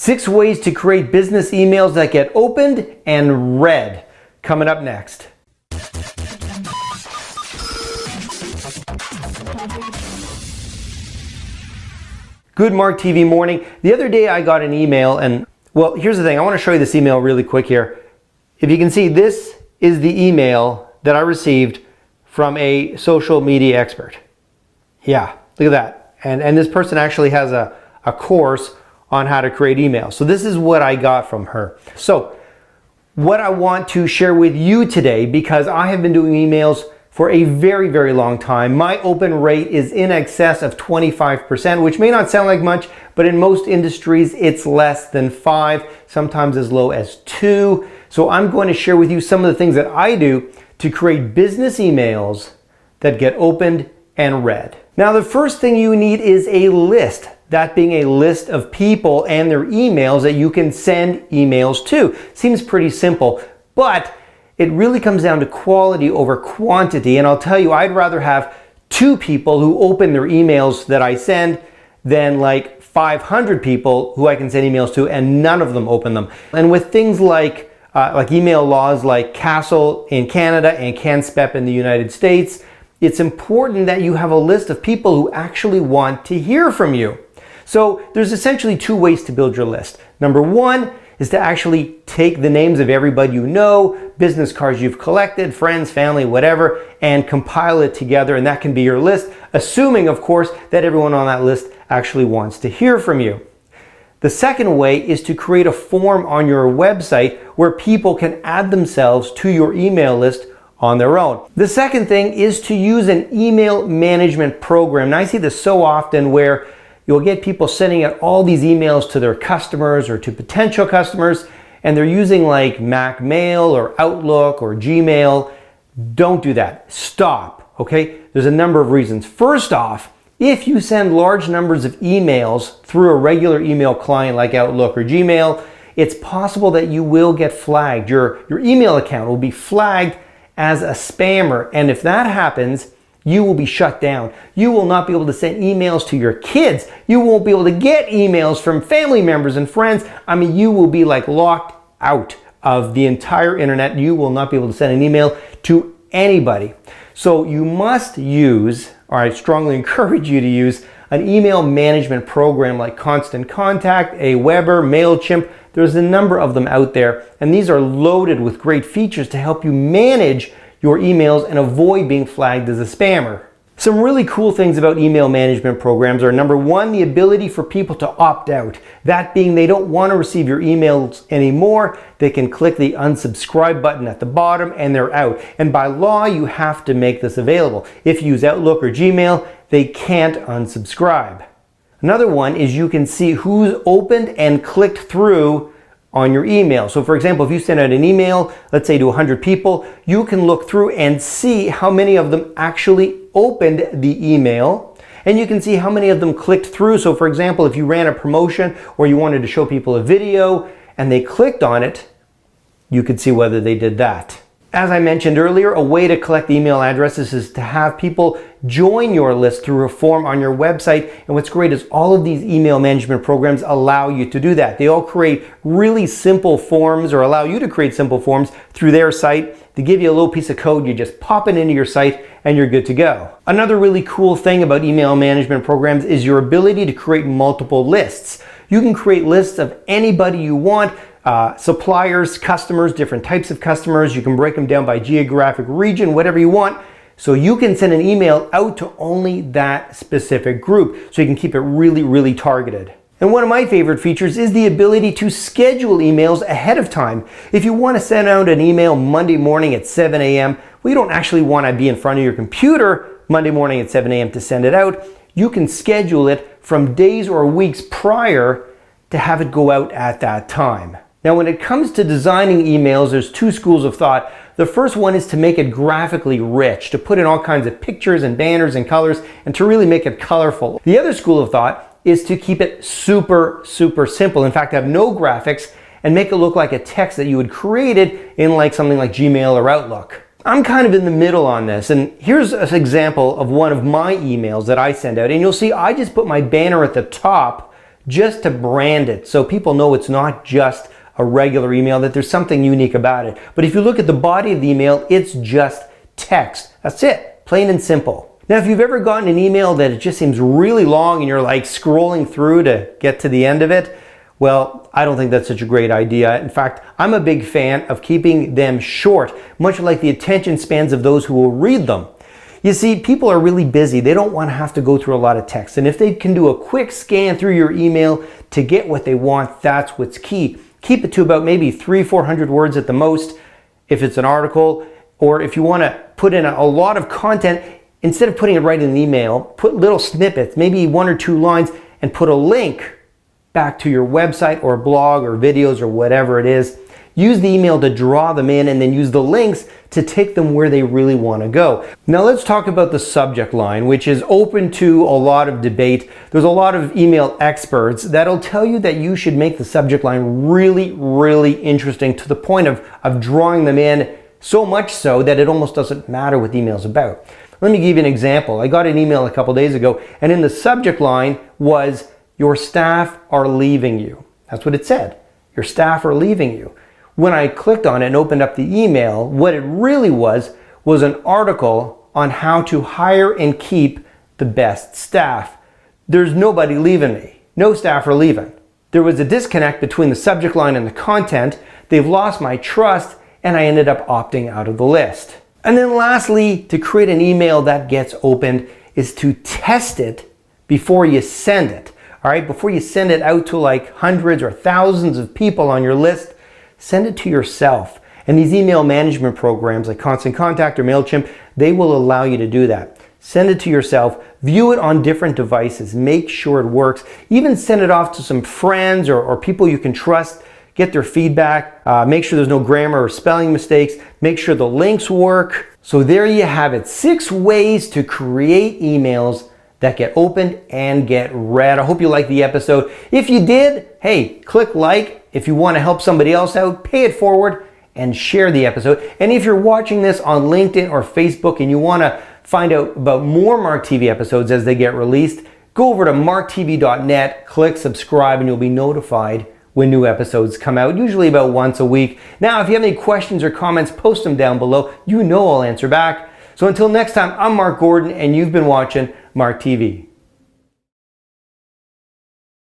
6 ways to create business emails that get opened and read. Coming up next. Good Mark TV morning. The other day I got an email and, well, here's the thing. I want to show you this email really quick here. If you can see, this is the email that I received from a social media expert. Yeah, look at that. And this person actually has a course on how to create emails. So this is what I got from her. So what I want to share with you today, because I have been doing emails for a very, very long time. My open rate is in excess of 25%, which may not sound like much, but in most industries, it's less than 5, sometimes as low as 2. So I'm going to share with you some of the things that I do to create business emails that get opened and read. Now, the first thing you need is a list. That being a list of people and their emails that you can send emails to. Seems pretty simple, but it really comes down to quality over quantity. And I'll tell you, I'd rather have 2 people who open their emails that I send than like 500 people who I can send emails to and none of them open them. And with things like email laws like CASL in Canada and CANSPEP in the United States, it's important that you have a list of people who actually want to hear from you. So there's essentially 2 ways to build your list. Number 1 is to actually take the names of everybody you know, business cards you've collected, friends, family, whatever, and compile it together, and that can be your list, assuming, of course, that everyone on that list actually wants to hear from you. The second way is to create a form on your website where people can add themselves to your email list on their own. The second thing is to use an email management program. Now, I see this so often where you'll get people sending out all these emails to their customers or to potential customers, and they're using like Mac Mail or Outlook or Gmail. Don't do that. Stop, okay? There's a number of reasons. First off, if you send large numbers of emails through a regular email client like Outlook or Gmail, it's possible that you will get flagged. Your email account will be flagged as a spammer, and if that happens, you will be shut down. You will not be able to send emails to your kids. You won't be able to get emails from family members and friends. I mean, you will be like locked out of the entire internet. You will not be able to send an email to anybody. So you must use, or I strongly encourage you to use, an email management program like Constant Contact, Aweber, MailChimp. There's a number of them out there, and these are loaded with great features to help you manage your emails and avoid being flagged as a spammer. Some really cool things about email management programs are, number 1, the ability for people to opt out. That being, they don't want to receive your emails anymore. They can click the unsubscribe button at the bottom and they're out. And by law, you have to make this available. If you use Outlook or Gmail, they can't unsubscribe. Another one is you can see who's opened and clicked through on your email. So for example, if you send out an email, let's say to 100 people, you can look through and see how many of them actually opened the email, and you can see how many of them clicked through. So for example, if you ran a promotion or you wanted to show people a video and they clicked on it, you could see whether they did that. As I mentioned earlier, a way to collect email addresses is to have people join your list through a form on your website. And what's great is all of these email management programs allow you to do that. They all create really simple forms, or allow you to create simple forms through their site. They give you a little piece of code, you just pop it into your site and you're good to go. Another really cool thing about email management programs is your ability to create multiple lists. You can create lists of anybody you want, suppliers, customers, different types of customers. You can break them down by geographic region, whatever you want. So you can send an email out to only that specific group. So you can keep it really, really targeted. And one of my favorite features is the ability to schedule emails ahead of time. If you want to send out an email Monday morning at 7 a.m., well, you don't actually want to be in front of your computer Monday morning at 7 a.m. to send it out. You can schedule it from days or weeks prior to have it go out at that time. Now, when it comes to designing emails, there's 2 schools of thought. The first one is to make it graphically rich, to put in all kinds of pictures and banners and colors, and to really make it colorful. The other school of thought is to keep it super, super simple. In fact, have no graphics and make it look like a text that you had created in like something like Gmail or Outlook. I'm kind of in the middle on this, and here's an example of one of my emails that I send out, and you'll see I just put my banner at the top just to brand it so people know it's not just a regular email, that there's something unique about it. But if you look at the body of the email, it's just text. That's it, plain and simple. Now, if you've ever gotten an email that it just seems really long and you're like scrolling through to get to the end of it, well, I don't think that's such a great idea. In fact, I'm a big fan of keeping them short, much like the attention spans of those who will read them. You see, people are really busy. They don't want to have to go through a lot of text. And if they can do a quick scan through your email to get what they want, that's what's key. Keep it to about maybe 300-400 words at the most if it's an article, or if you want to put in a lot of content, instead of putting it right in the email, put little snippets, maybe 1 or 2 lines, and put a link back to your website or blog or videos or whatever it is. Use the email to draw them in, and then use the links to take them where they really want to go. Now let's talk about the subject line, which is open to a lot of debate. There's a lot of email experts that'll tell you that you should make the subject line really, really interesting, to the point of drawing them in, so much so that it almost doesn't matter what the email's about. Let me give you an example. I got an email a couple days ago, and in the subject line was, "Your staff are leaving you." That's what it said. Your staff are leaving you. When I clicked on it and opened up the email, what it really was an article on how to hire and keep the best staff. There's nobody leaving me. No staff are leaving. There was a disconnect between the subject line and the content. They've lost my trust, and I ended up opting out of the list. And then lastly, to create an email that gets opened is to test it before you send it. All right, before you send it out to like hundreds or thousands of people on your list, send it to yourself. And these email management programs like Constant Contact or MailChimp, they will allow you to do that. Send it to yourself, view it on different devices, make sure it works, even send it off to some friends or people you can trust, get their feedback, make sure there's no grammar or spelling mistakes, make sure the links work. So there you have it, 6 ways to create emails that get opened and get read. I hope you liked the episode. If you did, hey, click like. If you want to help somebody else out, pay it forward and share the episode. And if you're watching this on LinkedIn or Facebook and you want to find out about more Mark TV episodes as they get released, go over to marktv.net, click subscribe, and you'll be notified when new episodes come out, usually about once a week. Now, if you have any questions or comments, post them down below. You know I'll answer back. So until next time, I'm Mark Gordon, and you've been watching Mark TV.